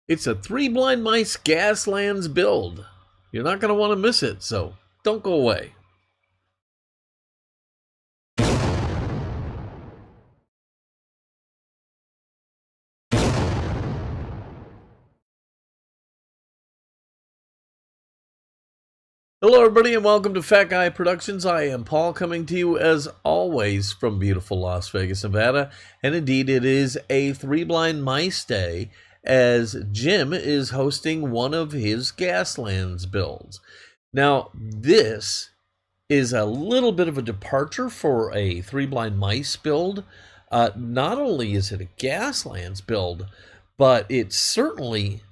It's a Three Blind Mice Gaslands build. You're not going to want to miss it, so don't go away. Hello everybody and welcome to Fat Guy Productions. I am Paul, coming to you as always from beautiful Las Vegas, Nevada. And indeed it is a Three Blind Mice Day, as Jim is hosting one of his Gaslands builds. Now this is a little bit of a departure for a Three Blind Mice build. Not only is it a Gaslands build, but it's certainly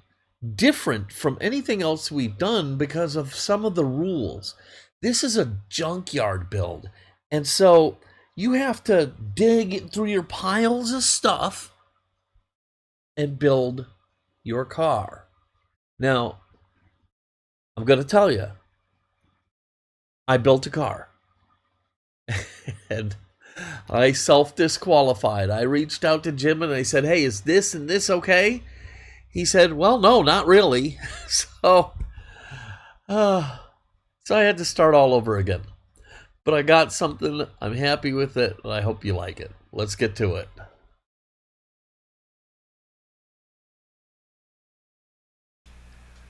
different from anything else we've done because of some of the rules. This is a junkyard build, and so you have to dig through your piles of stuff and build your car. Now, I'm going to tell you, I built a car and I self-disqualified. I reached out to Jim and I said, hey, is this and this okay? He said, well, no, not really. So I had to start all over again. But I got something. I'm happy with it, and I hope you like it. Let's get to it.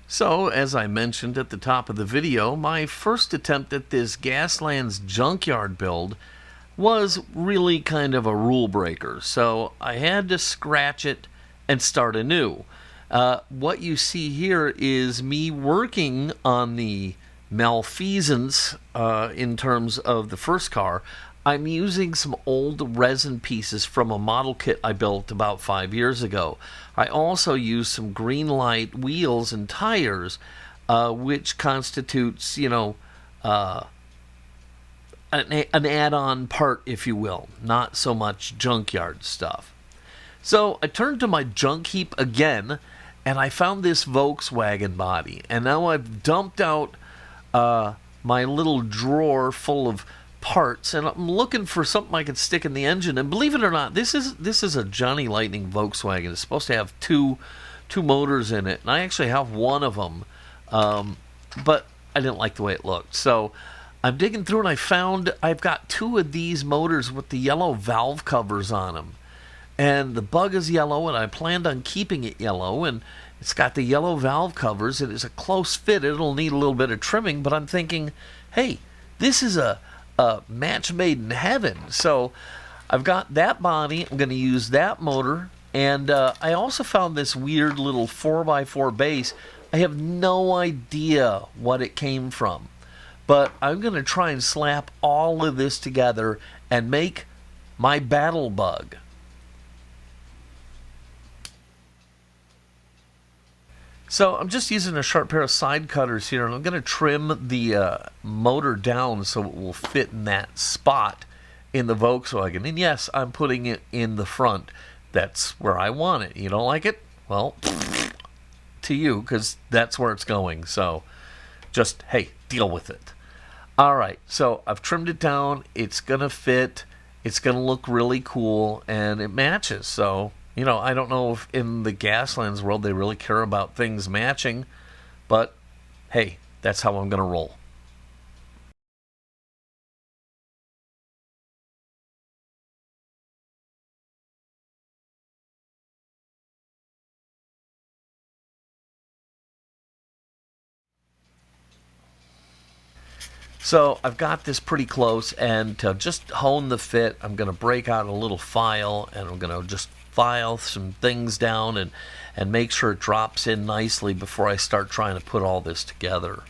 So, as I mentioned at the top of the video, my first attempt at this Gaslands Junkyard build was really kind of a rule breaker. So I had to scratch it and start anew. What you see here is me working on the malfeasance in terms of the first car. I'm using some old resin pieces from a model kit I built about 5 years ago. I also used some green light wheels and tires, which constitutes, an add-on part, if you will, not so much junkyard stuff. So I turned to my junk heap again, and I found this Volkswagen body. And now I've dumped out my little drawer full of parts, and I'm looking for something I can stick in the engine. And believe it or not, this is a Johnny Lightning Volkswagen. It's supposed to have two motors in it, and I actually have one of them, but I didn't like the way it looked. So I'm digging through, and I've got two of these motors with the yellow valve covers on them. And the bug is yellow, and I planned on keeping it yellow, and it's got the yellow valve covers. It is a close fit. It'll need a little bit of trimming, but I'm thinking, hey, this is a match made in heaven. So I've got that body. I'm going to use that motor, and I also found this weird little 4x4 base. I have no idea what it came from, but I'm going to try and slap all of this together and make my battle bug. So I'm just using a sharp pair of side cutters here, and I'm going to trim the motor down so it will fit in that spot in the Volkswagen. And yes, I'm putting it in the front. That's where I want it. You don't like it? Well, to you, because that's where it's going. So just, hey, deal with it. All right, so I've trimmed it down. It's going to fit. It's going to look really cool, and it matches. So I don't know if in the Gaslands world they really care about things matching, but hey, that's how I'm going to roll. So I've got this pretty close, and to just hone the fit, I'm going to break out a little file, and I'm going to just file some things down and make sure it drops in nicely before I start trying to put all this together.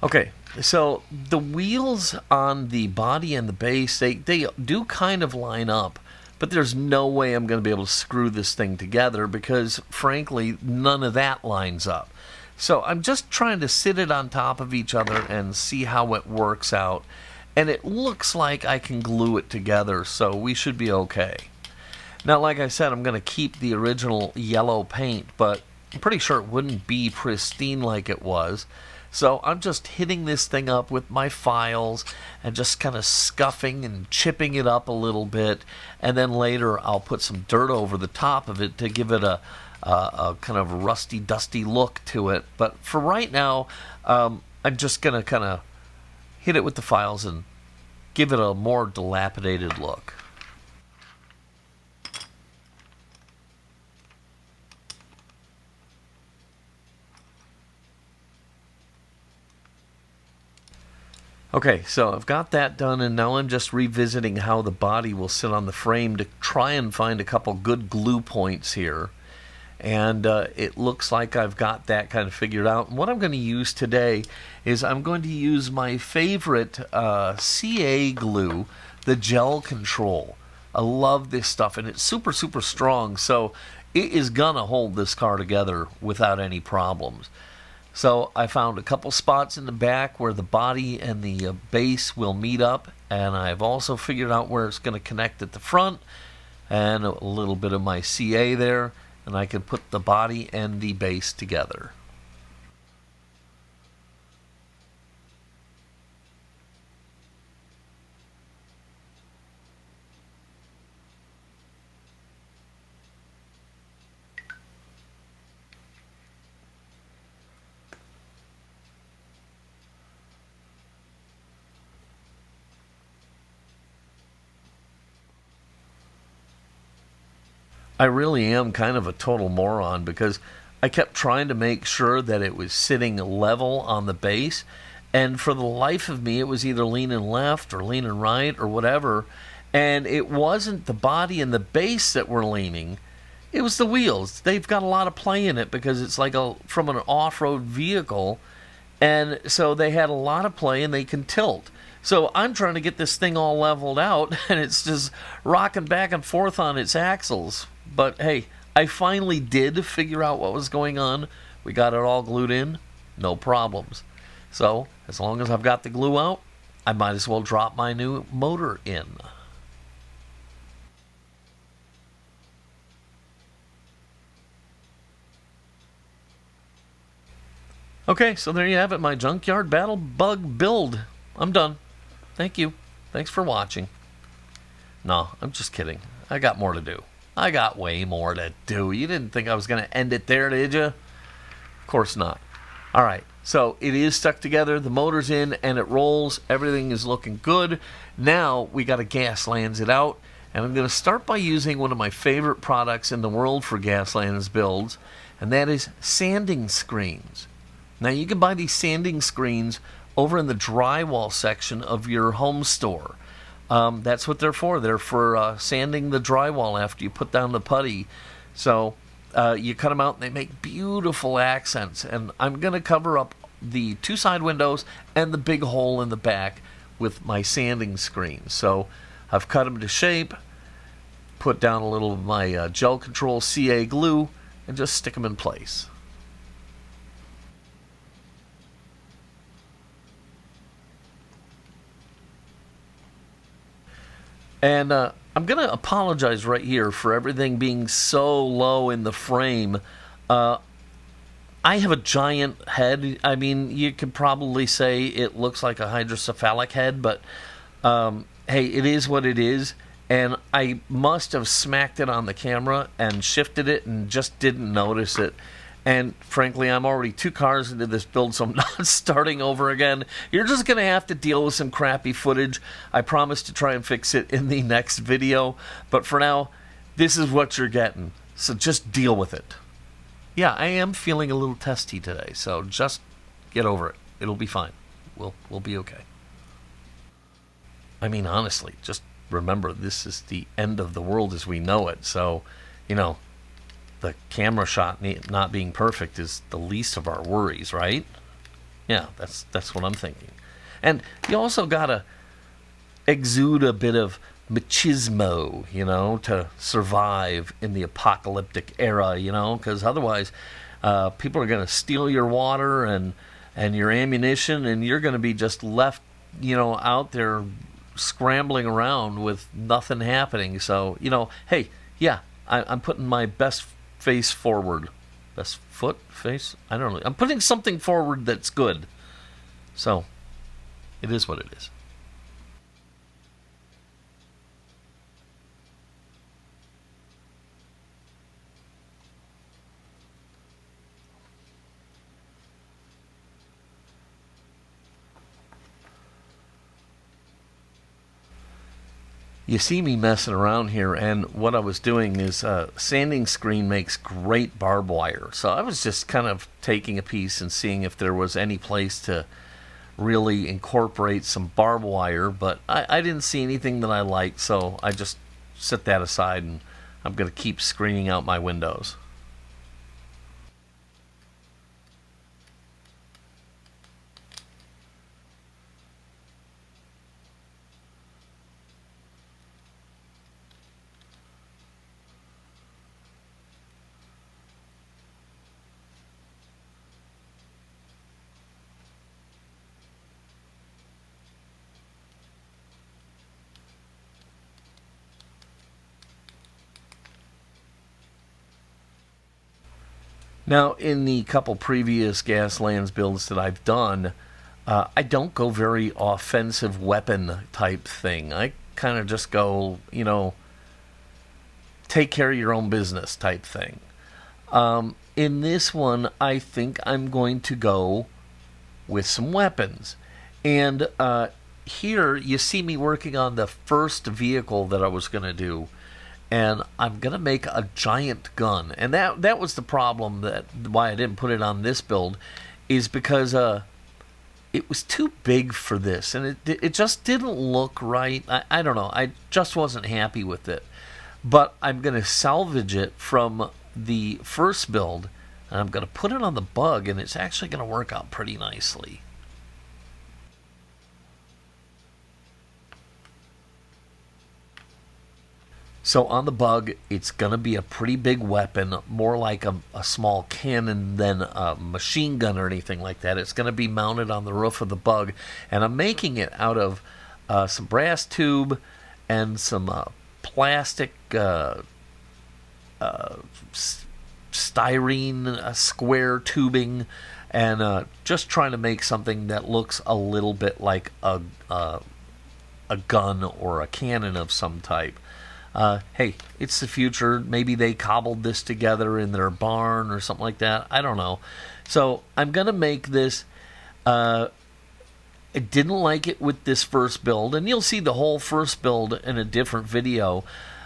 Okay, so the wheels on the body and the base, they do kind of line up, but there's no way I'm going to be able to screw this thing together because, frankly, none of that lines up. So I'm just trying to sit it on top of each other and see how it works out. And it looks like I can glue it together, so we should be okay. Now, like I said, I'm going to keep the original yellow paint, but I'm pretty sure it wouldn't be pristine like it was. So I'm just hitting this thing up with my files and just kind of scuffing and chipping it up a little bit. And then later I'll put some dirt over the top of it to give it a kind of rusty, dusty look to it. But for right now, I'm just going to kind of hit it with the files and give it a more dilapidated look. Okay, so I've got that done, and now I'm just revisiting how the body will sit on the frame to try and find a couple good glue points here. And it looks like I've got that kind of figured out. And what I'm going to use today is I'm going to use my favorite CA glue, the Gel Control. I love this stuff, and it's super, super strong, so it is going to hold this car together without any problems. So I found a couple spots in the back where the body and the base will meet up, and I've also figured out where it's going to connect at the front, and a little bit of my CA there, and I can put the body and the base together. I really am kind of a total moron because I kept trying to make sure that it was sitting level on the base, and for the life of me it was either leaning left or leaning right or whatever, and it wasn't the body and the base that were leaning, it was the wheels. They've got a lot of play in it because it's like from an off-road vehicle, and so they had a lot of play and they can tilt. So I'm trying to get this thing all leveled out, and it's just rocking back and forth on its axles. But hey, I finally did figure out what was going on. We got it all glued in, no problems. So as long as I've got the glue out, I might as well drop my new motor in. Okay, so there you have it, my Junkyard Battle Bug build. I'm done. Thank you. Thanks for watching. No, I'm just kidding. I got more to do. I got way more to do. You didn't think I was going to end it there, did you? Of course not. All right, so it is stuck together. The motor's in, and it rolls. Everything is looking good. Now we got to Gaslands it out, and I'm going to start by using one of my favorite products in the world for Gaslands builds, and that is sanding screens. Now you can buy these sanding screens over in the drywall section of your home store. That's what they're for. They're for sanding the drywall after you put down the putty. So you cut them out and they make beautiful accents. And I'm going to cover up the two side windows and the big hole in the back with my sanding screens. So I've cut them to shape, put down a little of my Gel Control CA glue, and just stick them in place. And I'm going to apologize right here for everything being so low in the frame. I have a giant head. I mean, you could probably say it looks like a hydrocephalic head, but hey, it is what it is. And I must have smacked it on the camera and shifted it and just didn't notice it. And frankly, I'm already 2 cars into this build, so I'm not starting over again. You're just going to have to deal with some crappy footage. I promise to try and fix it in the next video. But for now, this is what you're getting. So just deal with it. Yeah, I am feeling a little testy today, so just get over it. It'll be fine. We'll be okay. I mean, honestly, just remember this is the end of the world as we know it. So, you know, the camera shot not being perfect is the least of our worries, right? Yeah, that's what I'm thinking. And you also gotta exude a bit of machismo, you know, to survive in the apocalyptic era, you know, because otherwise people are gonna steal your water and your ammunition, and you're gonna be just left, you know, out there scrambling around with nothing happening. So, you know, hey, yeah, I'm putting my best face forward. Best foot, face, I don't know. I'm putting something forward that's good. So, it is what it is. You see me messing around here, and what I was doing is sanding screen makes great barbed wire. So I was just kind of taking a piece and seeing if there was any place to really incorporate some barbed wire, but I didn't see anything that I liked, so I just set that aside, and I'm going to keep screening out my windows. Now, in the couple previous Gaslands builds that I've done, I don't go very offensive weapon type thing. I kind of just go, take care of your own business type thing. In this one, I think I'm going to go with some weapons. And here, you see me working on the first vehicle that I was going to do. And I'm going to make a giant gun. And that was the problem, that why I didn't put it on this build, is because it was too big for this. And it just didn't look right. I don't know. I just wasn't happy with it. But I'm going to salvage it from the first build. And I'm going to put it on the bug. And it's actually going to work out pretty nicely. So on the bug, it's going to be a pretty big weapon, more like a small cannon than a machine gun or anything like that. It's going to be mounted on the roof of the bug, and I'm making it out of some brass tube and some plastic styrene square tubing, and just trying to make something that looks a little bit like a gun or a cannon of some type. Hey, it's the future. Maybe they cobbled this together in their barn or something like that. I don't know. So I'm going to make this. I didn't like it with this first build, and you'll see the whole first build in a different video.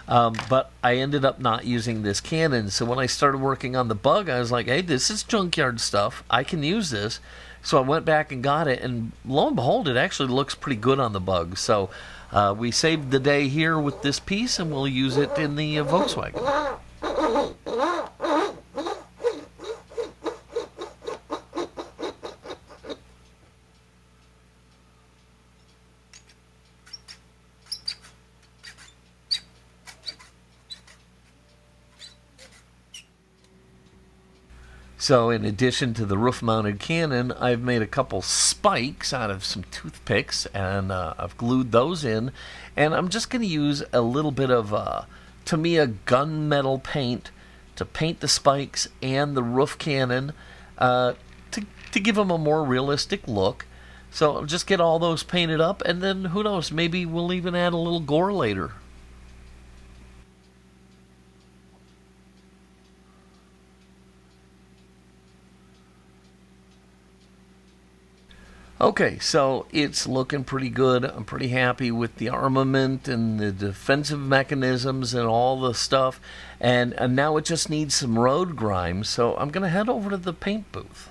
But I ended up not using this cannon. So when I started working on the bug, I was like, hey, this is junkyard stuff. I can use this. So I went back and got it, and lo and behold, it actually looks pretty good on the bug. So we saved the day here with this piece, and we'll use it in the Volkswagen. So in addition to the roof-mounted cannon, I've made a couple spikes out of some toothpicks, and I've glued those in. And I'm just going to use a little bit of Tamiya gunmetal paint to paint the spikes and the roof cannon to give them a more realistic look. So I'll just get all those painted up, and then who knows, maybe we'll even add a little gore later. Okay, so it's looking pretty good. I'm pretty happy with the armament and the defensive mechanisms and all the stuff. And now it just needs some road grime, so I'm going to head over to the paint booth.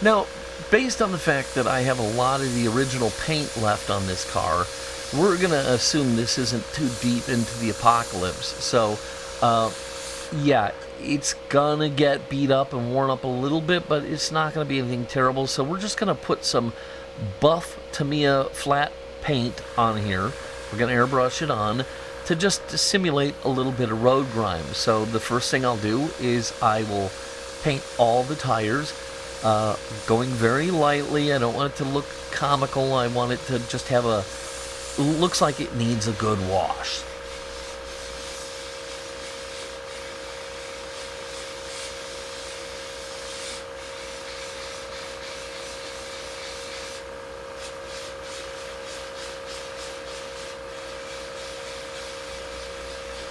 Now, based on the fact that I have a lot of the original paint left on this car, we're going to assume this isn't too deep into the apocalypse. So, yeah, it's going to get beat up and worn up a little bit, but it's not going to be anything terrible. So we're just going to put some buff Tamiya flat paint on here. We're going to airbrush it on to just simulate a little bit of road grime. So the first thing I'll do is I will paint all the tires, going very lightly. I don't want it to look comical. I want it to just have looks like it needs a good wash.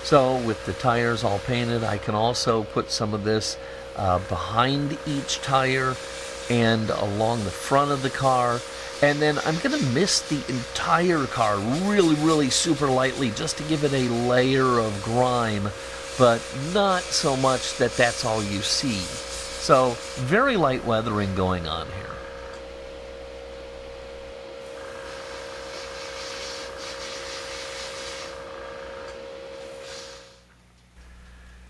So with the tires all painted, I can also put some of this behind each tire and along the front of the car. And then I'm going to mist the entire car really, really super lightly just to give it a layer of grime, but not so much that that's all you see. So very light weathering going on here.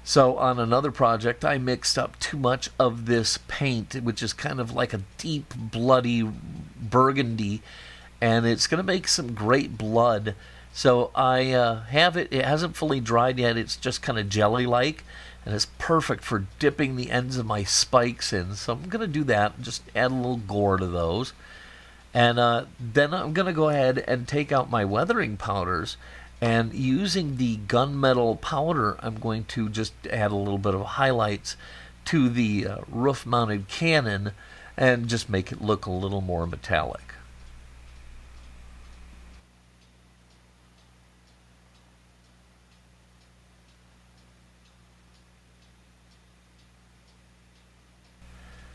So on another project, I mixed up too much of this paint, which is kind of like a deep, bloody burgundy, and it's going to make some great blood. So I have it hasn't fully dried yet, it's just kind of jelly-like, and it's perfect for dipping the ends of my spikes in. So I'm going to do that, just add a little gore to those. And then I'm going to go ahead and take out my weathering powders. And using the gunmetal powder, I'm going to just add a little bit of highlights to the roof-mounted cannon and just make it look a little more metallic.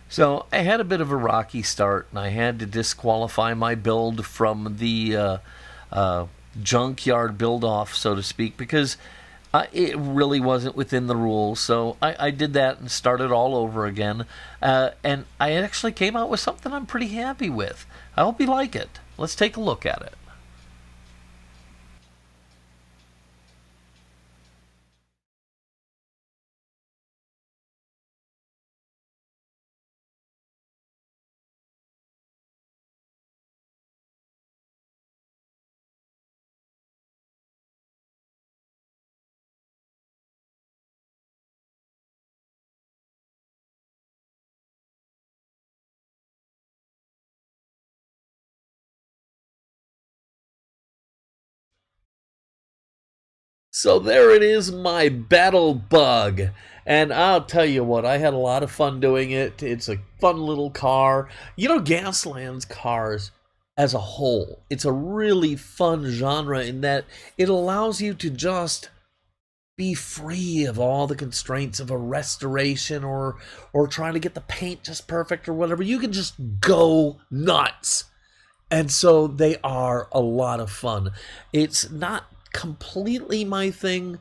So I had a bit of a rocky start, and I had to disqualify my build from the junkyard build-off, so to speak, because it really wasn't within the rules. So I did that and started all over again, and I actually came out with something I'm pretty happy with. I hope you like it. Let's take a look at it. So there it is, my battle bug. And I'll tell you what, I had a lot of fun doing it. It's a fun little car. You know, Gaslands cars as a whole, it's a really fun genre in that it allows you to just be free of all the constraints of a restoration or trying to get the paint just perfect or whatever. You can just go nuts. And so they are a lot of fun. It's not completely my thing,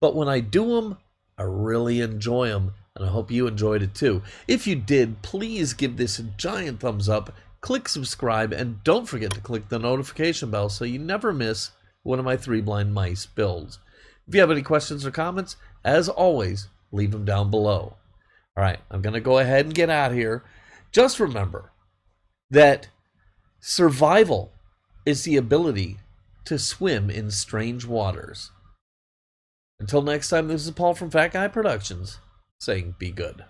but when I do them, I really enjoy them, and I hope you enjoyed it too. If you did, please give this a giant thumbs up, click subscribe, and don't forget to click the notification bell so you never miss one of my Three Blind Mice builds. If you have any questions or comments, as always, leave them down below. All right, I'm going to go ahead and get out of here. Just remember that survival is the ability to swim in strange waters. Until next time, this is Paul from Fat Guy Productions saying be good.